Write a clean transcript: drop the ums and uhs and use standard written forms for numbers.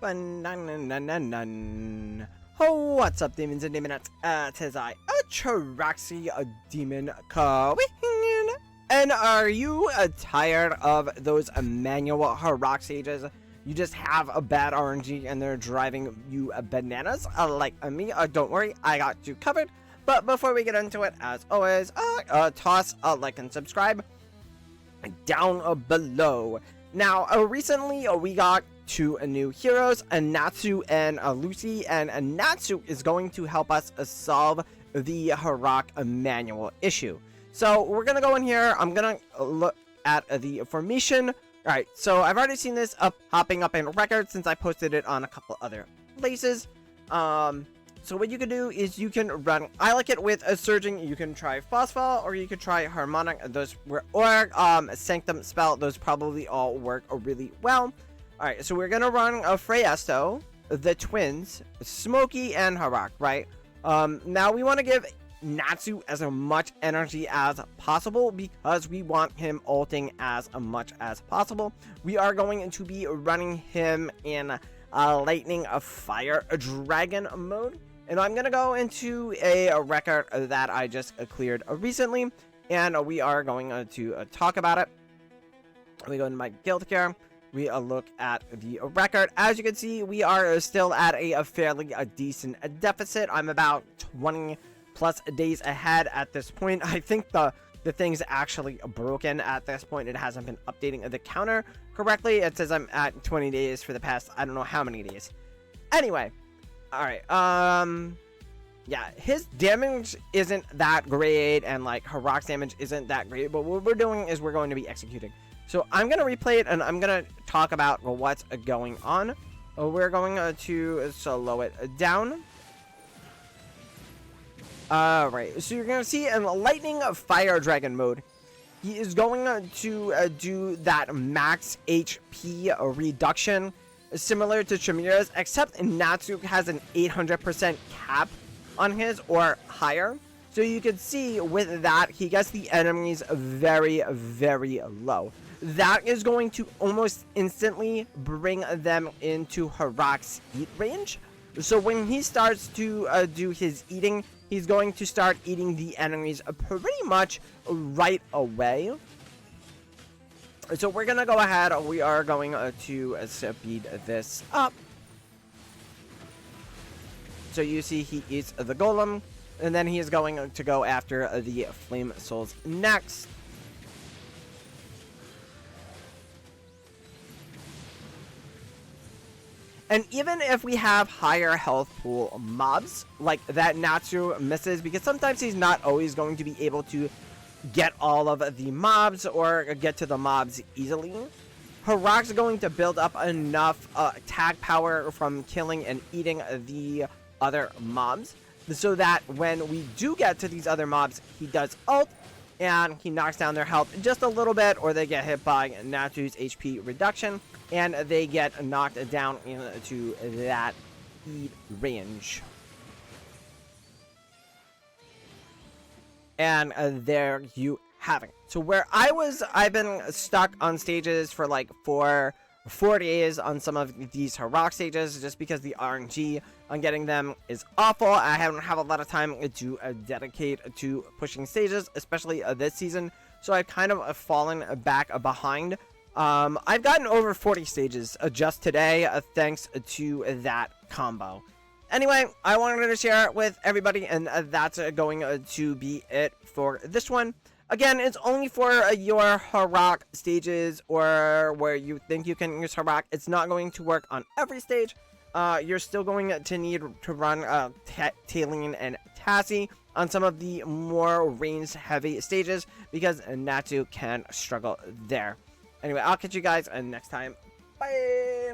Oh, what's up, demons and demonettes? Tis I, a Charaxi, a demon queen. And are you tired of those manual Harak sages? You just have a bad RNG and they're driving you bananas, like me. Don't worry, I got you covered. But before we get into it, as always, toss a like and subscribe down below. Now, recently we got two new heroes, Natsu and Lucy, and Natsu is going to help us solve the Harak manual issue. So we're gonna go in here. I'm gonna look at the formation. Alright, so I've already seen this popping up in records since I posted it on a couple other places. So what you can do is you can run, I like it with a surging. You can try Phosphol, or you could try Harmonic. Those were, or Sanctum Spell. Those probably all work really well. Alright, so we're gonna run a Freyasto, the twins, Smokey, and Harak, right? Now we want to give Natsu as much energy as possible because we want him ulting as much as possible. We are going to be running him in Lightning Fire Dragon mode. And I'm going to go into a record that I just cleared recently, and we are going to talk about it. We go into my guild here. We look at the record. As you can see, we are still at a fairly decent deficit. I'm about 20 plus days ahead at this point. I think the thing's actually broken at this point. It hasn't been updating the counter correctly. It says I'm at 20 days for the past I don't know how many days. Anyway, alright, yeah, his damage isn't that great, and like Harak's damage isn't that great, but what we're doing is we're going to be executing. So I'm going to replay it, and I'm going to talk about what's going on. We're going to slow it down. Alright, so you're going to see in Lightning Fire Dragon mode, he is going to do that max HP reduction, similar to Chimera's, except Natsu has an 800% cap on his or higher. So you can see with that, he gets the enemies very, very low. That is going to almost instantly bring them into Harak's eat range. So when he starts to do his eating, he's going to start eating the enemies pretty much right away. So we're going to go ahead. We are going to speed this up. So you see he eats the golem, and then he is going to go after the flame souls next. And even if we have higher health pool mobs, like that Natsu misses, because sometimes he's not always going to be able to get all of the mobs or get to the mobs easily. Harak's going to build up enough attack power from killing and eating the other mobs, so that when we do get to these other mobs, he does ult, and he knocks down their health just a little bit, or they get hit by Natsu's HP reduction, and they get knocked down into that eat range. And there you have it. So where I've been stuck on stages for like 4 days on some of these Harak stages, just because the RNG on getting them is awful. I haven't had a lot of time to dedicate to pushing stages, especially this season. So I've kind of fallen back behind. I've gotten over 40 stages just today, thanks to that combo. Anyway, I wanted to share it with everybody, and that's going to be it for this one. Again, it's only for your Harak stages, or where you think you can use Harak. It's not going to work on every stage. You're still going to need to run Talene and Tassie on some of the more range-heavy stages, because Natsu can struggle there. Anyway, I'll catch you guys next time. Bye!